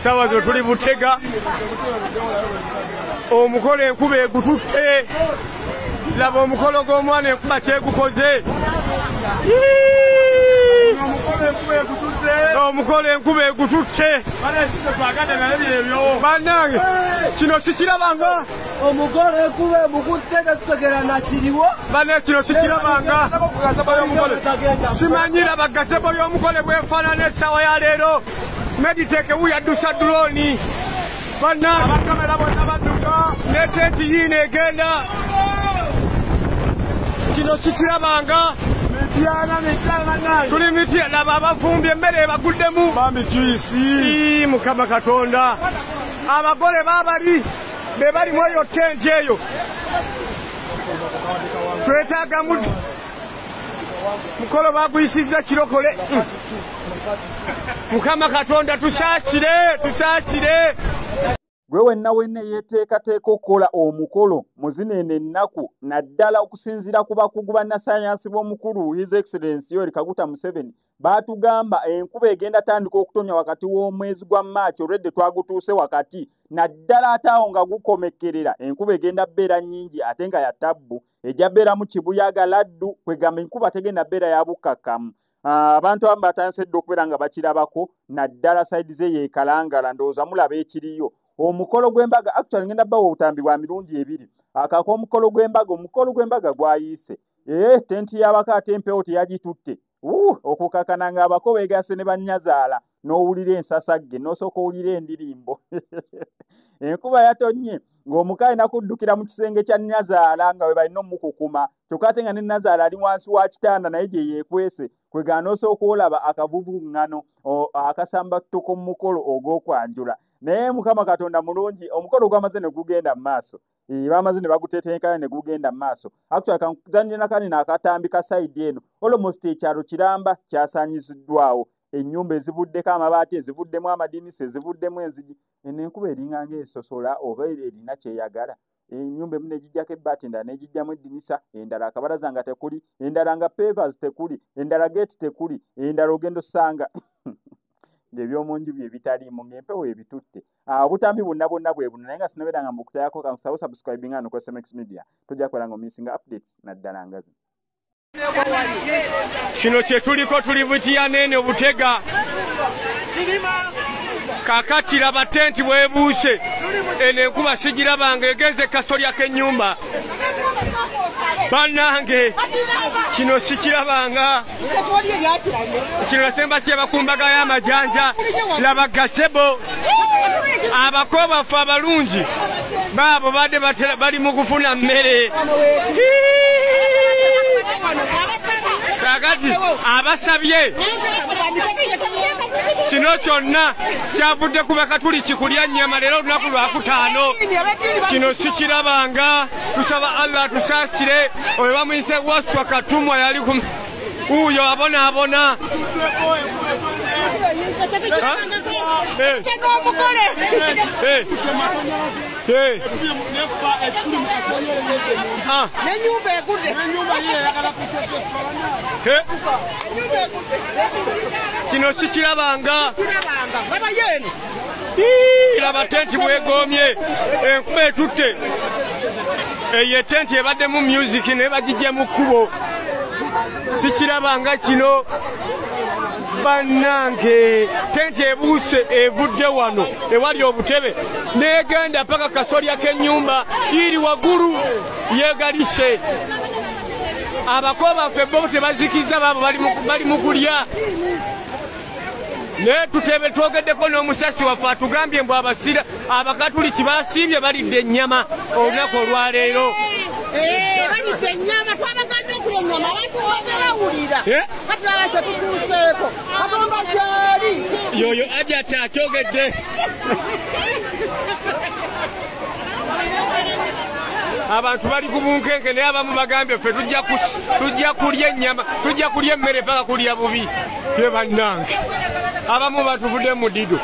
sawa zo tuli Butega omukolo enkuba egututte laba omukolo gw'omwana enkuba kyegukoze omukolo enkuba egututte bannange kino sikirabanga omukolo enkuba emukutte tetutegera nakiriwo bane kino sikirabanga simanyi laba gasebo ly'omukole bwefaanana essaawa ya leero mediteke wuyaddusa droni bannange abakamera bonna badduka ne tenti yiino egenda kino sikirabanga tuli miti laba abafumbye emmere ebaguddemu bamijuisi mukama katonda abagole babali be bali mu eyo tenti eyo twetaaga mukolo baguyisizza kirokole mukama katonda tusaasire gwe wenna wenne yeteekateeka okukola omukolo mu zino eno ennaku naddala okusinziira ku bakugu bannasayansi b'omukulu His Excellency Yoweri Kaguta Museveni baatugamba enkuba egenda tandika okutonya wakati w'omwezi gwa Maachi olwedde twagutuuse wakati naddala ate awo nga gukomekerera enkuba egenda bbeera nnyingi ate nga ya ttabbu ejja bbeera mu kibuyaga laddu kwegamba enkuba tegenda bbeera ya bukkakkamu abantu abamu batandise dda okubeera nga bakirabako naddala sayidi ze yeekalangala ndowooza mulaba ekiriyo omukolo gw'embaga actually ngenda bawo obutambi bwa mirundi ebiri akako omukolo gw'embaga gwayiise tenti y'abaka ate empewo teyagitutte okukakana nga abako beegase ne bannyazaala n'owulira ensasagge n'osooka owulira endirimbo enkuba yatonye ng'omukazi nakuddukira mu kisenge kya nnyazaala nga we balina omukukuma kyokka ate nga ne nnazaala ali wansi wa kitanda naye gye yeekwese kwegana n'osooka olaba akavuvuŋŋano akasambattuko mu mukolo ogw'okwanjula naye mukama katonda mulungi omukolo gwamaze ne gugenda mu maaso bamaze ne bagutetenkana ne gugenda mu maaso actually kankuzanire nakani n'akatambi ka sayidi eno almost ekyalo kiramba kyasaanyiziddwawo ennyumba ezivuddeko amabaati ezivuddemu amadinisa ezivuddemu enzigi eno enkuba eringa ng'esosola oba erina kyeyagala ennyumba emu negijjako ebbaati endala negijjamu eddinisa endala akabalaza nga tekuli endala nga pavers tekuli endala geeti tekuli endala ogenda osanga ng'ebyomunju bye bitaliimu ng'empewo ebitutte obutambi bonna bwe buno naye nga sinabeera nga mbukutayako kankusawo subscribing ano ku SMX Media tojja kubeera ng'omisinga updates naddala ngazi kino kye tuliko tuli Butyanene Butega kakati laba tenti bwebuuse eno enkuba sigirabanga egenze kasolya k'ennyumba bannange kino sikirabanga kino nasemba kyebakumbaga y'amajanja laba gasebo abako baffe abalungi baabo badde bali mu kufuna mmere kakati abasabye kino kyonna kyavudde ku bakatuli kikulya nnyama leero olunaku lwakutaano kino sikirabanga tusaba Allah tusaasire oyo bamuyise waswa katumwa yali uyo abonaabona n'ennyumba egudde kino sikirabanga laba tenti bwegoomye enkuba etutte eyo tenti ebaddemu music ne bagijja mu kkubo sikirabanga kino bannange tenti ebuuse evudde wano ewali obutebe negenda paka kasolya k'ennyumba iri waggulu yegalise abako baffe bo tebazikiza baabo bali mu kulya naye tutebe twogeddeko n'omusasi waffe atugambye mbu abasira abakatuliki basiibye balidde ennyama olunaku olwaleero balidde ennyama twabaganja okulya ennyama abantu wabawulira kati laba kye tutuuseeko katonda gyali yoyo ajati akyogedde abantu bali ku bunkenke naye abamu bagambye ffe tujja kulya ennyama tujja kulya emmere paka kulya bubi ye bannange abamu batuvudde mu ddido